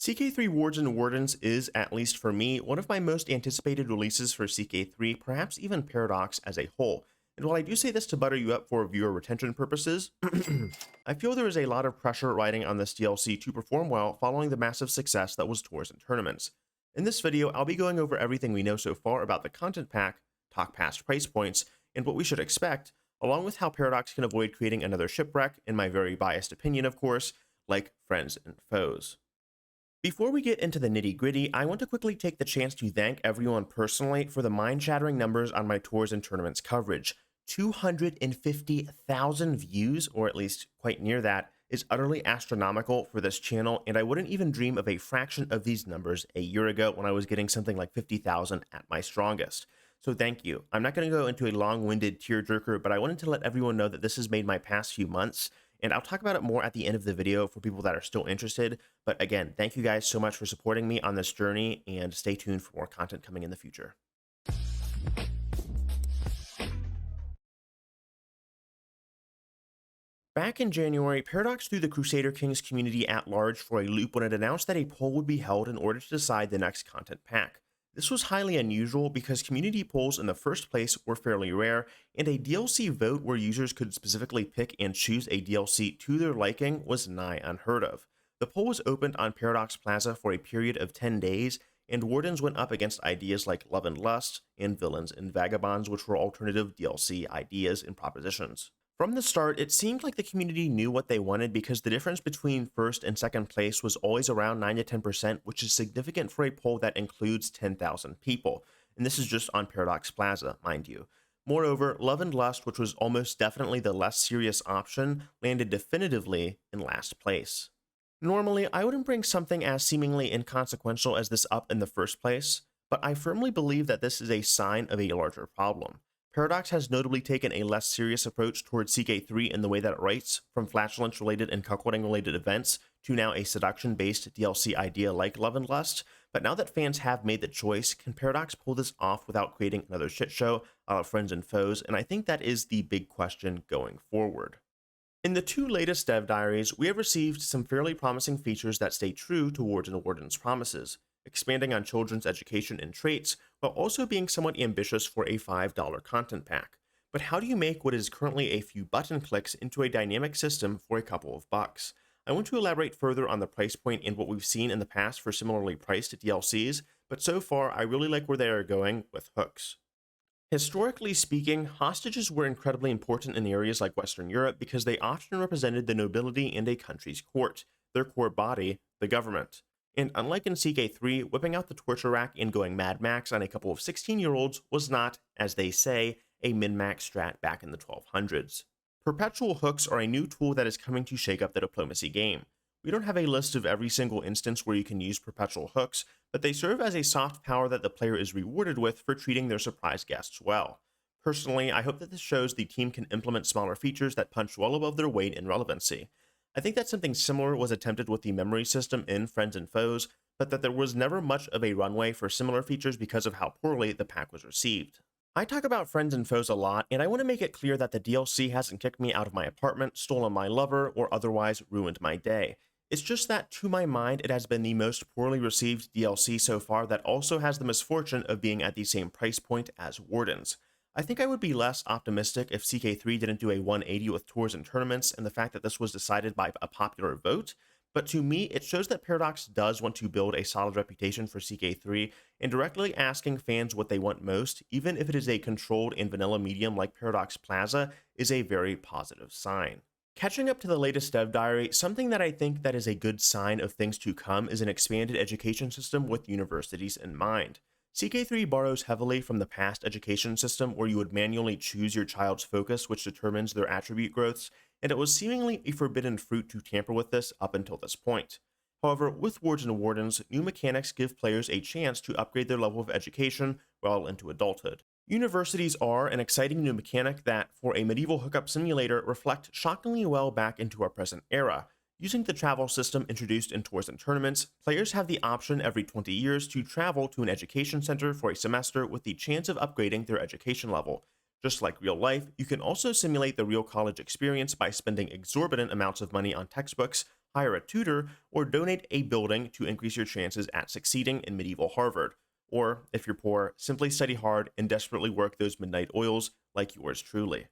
CK3 Wards and Wardens is, at least for me, one of my most anticipated releases for CK3, perhaps even Paradox as a whole. And while I do say this to butter you up for viewer retention purposes, I feel there is a lot of pressure riding on this DLC to perform well following the massive success that was tours and tournaments. In this video, I'll be going over everything we know so far about the content pack, talk past price points, and what we should expect, along with how Paradox can avoid creating another shipwreck, in my very biased opinion of course, like Friends and Foes. Before we get into the nitty-gritty, I want to quickly take the chance to thank everyone personally for the mind-shattering numbers on my tours and tournaments coverage. 250,000 views, or at least quite near that, is utterly astronomical for this channel, and I wouldn't even dream of a fraction of these numbers a year ago when I was getting something like 50,000 at my strongest. So thank you. I'm not going to go into a long-winded tearjerker, but I wanted to let everyone know that this has made my past few months, and I'll talk about it more at the end of the video for people that are still interested. But again, thank you guys so much for supporting me on this journey, and stay tuned for more content coming in the future. Back in January, Paradox threw the Crusader Kings community at large for a loop when it announced that a poll would be held in order to decide the next content pack. This was highly unusual because community polls in the first place were fairly rare, and a DLC vote where users could specifically pick and choose a DLC to their liking was nigh unheard of. The poll was opened on Paradox Plaza for a period of 10 days, and Wardens went up against ideas like Love and Lust and Villains and Vagabonds, which were alternative DLC ideas and propositions. From the start, it seemed like the community knew what they wanted because the difference between first and second place was always around 9 to 10%, which is significant for a poll that includes 10,000 people. And this is just on Paradox Plaza, mind you. Moreover, Love and Lust, which was almost definitely the less serious option, landed definitively in last place. Normally, I wouldn't bring something as seemingly inconsequential as this up in the first place, but I firmly believe that this is a sign of a larger problem. Paradox has notably taken a less serious approach towards CK3 in the way that it writes, from flatulence-related and cuckolding-related events to now a seduction-based DLC idea like Love and Lust. But now that fans have made the choice, can Paradox pull this off without creating another shit show a la Friends and Foes? And I think that is the big question going forward. In the two latest dev diaries, we have received some fairly promising features that stay true to Wards and Wardens' promises, expanding on children's education and traits, while also being somewhat ambitious for a $5 content pack. But how do you make what is currently a few button clicks into a dynamic system for a couple of bucks? I want to elaborate further on the price point and what we've seen in the past for similarly priced DLCs, but so far I really like where they are going with hooks. Historically speaking, hostages were incredibly important in areas like Western Europe because they often represented the nobility in a country's court, their core body, the government. And unlike in CK3, whipping out the torture rack and going Mad Max on a couple of 16-year-olds was not, as they say, a min-max strat back in the 1200s. Perpetual hooks are a new tool that is coming to shake up the diplomacy game. We don't have a list of every single instance where you can use perpetual hooks, but they serve as a soft power that the player is rewarded with for treating their surprise guests well. Personally, I hope that this shows the team can implement smaller features that punch well above their weight in relevancy. I think that something similar was attempted with the memory system in Friends and Foes, but that there was never much of a runway for similar features because of how poorly the pack was received. I talk about Friends and Foes a lot, and I want to make it clear that the DLC hasn't kicked me out of my apartment, stolen my lover, or otherwise ruined my day. It's just that, to my mind, it has been the most poorly received DLC so far that also has the misfortune of being at the same price point as Wardens. I think I would be less optimistic if CK3 didn't do a 180 with tours and tournaments and the fact that this was decided by a popular vote, but to me it shows that Paradox does want to build a solid reputation for CK3, and directly asking fans what they want most, even if it is a controlled and vanilla medium like Paradox Plaza, is a very positive sign. Catching up to the latest dev diary, something that I think that is a good sign of things to come is an expanded education system with universities in mind. CK3 borrows heavily from the past education system where you would manually choose your child's focus, which determines their attribute growths, and it was seemingly a forbidden fruit to tamper with this up until this point. However, with Wards and Wardens, new mechanics give players a chance to upgrade their level of education well into adulthood. Universities are an exciting new mechanic that, for a medieval hookup simulator, reflect shockingly well back into our present era. Using the travel system introduced in tours and tournaments, players have the option every 20 years to travel to an education center for a semester with the chance of upgrading their education level. Just like real life, you can also simulate the real college experience by spending exorbitant amounts of money on textbooks, hire a tutor, or donate a building to increase your chances at succeeding in medieval Harvard. Or, if you're poor, simply study hard and desperately work those midnight oils like yours truly.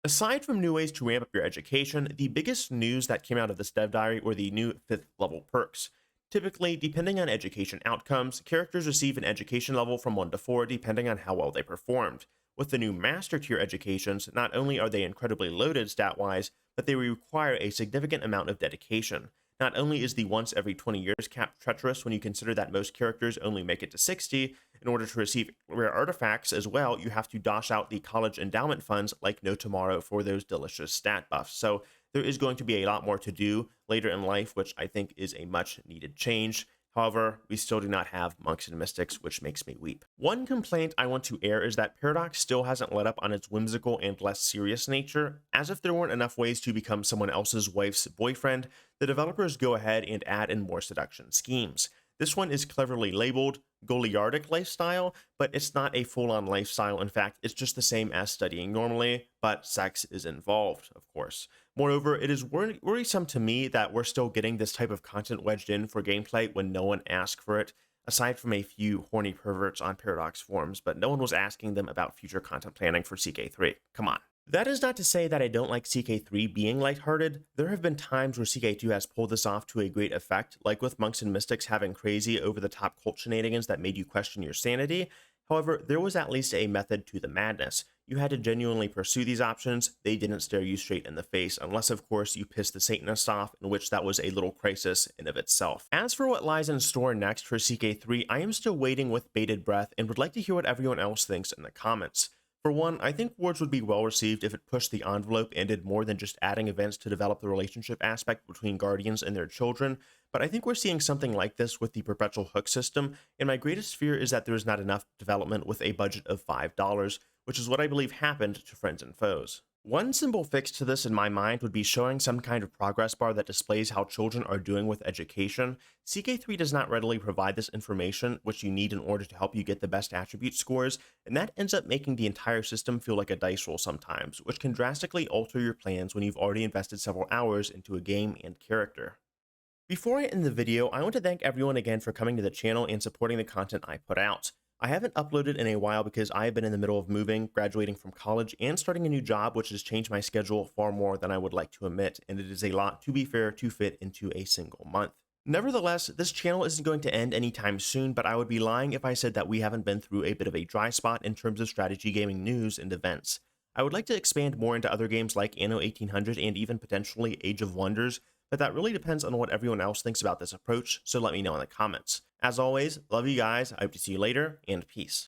Aside from new ways to ramp up your education, the biggest news that came out of this dev diary were the new 5th level perks. Typically, depending on education outcomes, characters receive an education level from 1 to 4 depending on how well they performed. With the new master tier educations, not only are they incredibly loaded stat-wise, but they require a significant amount of dedication. Not only is the once every 20 years cap treacherous when you consider that most characters only make it to 60, in order to receive rare artifacts as well, you have to dosh out the college endowment funds like no tomorrow for those delicious stat buffs. So there is going to be a lot more to do later in life, which I think is a much needed change. However, we still do not have monks and mystics, which makes me weep. One complaint I want to air is that Paradox still hasn't let up on its whimsical and less serious nature. As if there weren't enough ways to become someone else's wife's boyfriend, the developers go ahead and add in more seduction schemes. This one is cleverly labeled Goliardic lifestyle, but it's not a full-on lifestyle. In fact, it's just the same as studying normally, but sex is involved, of course. Moreover, it is worrisome to me that we're still getting this type of content wedged in for gameplay when no one asked for it, aside from a few horny perverts on Paradox forums, but no one was asking them about future content planning for CK3. Come on. That is not to say that I don't like CK3 being lighthearted. There have been times where CK2 has pulled this off to a great effect, like with Monks and Mystics having crazy over-the-top cult shenanigans that made you question your sanity. However, there was at least a method to the madness. You had to genuinely pursue these options. They didn't stare you straight in the face, unless of course you pissed the Satanists off, in which that was a little crisis in of itself. As for what lies in store next for CK3, I am still waiting with bated breath and would like to hear what everyone else thinks in the comments. For one, I think Wards would be well received if it pushed the envelope and did more than just adding events to develop the relationship aspect between guardians and their children, but I think we're seeing something like this with the perpetual hook system, and my greatest fear is that there is not enough development with a budget of $5, which is what I believe happened to Friends and Foes. One simple fix to this in my mind would be showing some kind of progress bar that displays how children are doing with education. CK3 does not readily provide this information, which you need in order to help you get the best attribute scores, and that ends up making the entire system feel like a dice roll sometimes, which can drastically alter your plans when you've already invested several hours into a game and character. Before I end the video, I want to thank everyone again for coming to the channel and supporting the content I put out. I haven't uploaded in a while because I have been in the middle of moving, graduating from college, and starting a new job, which has changed my schedule far more than I would like to admit, and it is a lot, to be fair, to fit into a single month. Nevertheless, this channel isn't going to end anytime soon, but I would be lying if I said that we haven't been through a bit of a dry spot in terms of strategy gaming news and events. I would like to expand more into other games like Anno 1800 and even potentially Age of Wonders, but that really depends on what everyone else thinks about this approach, so let me know in the comments. As always, love you guys, I hope to see you later, and peace.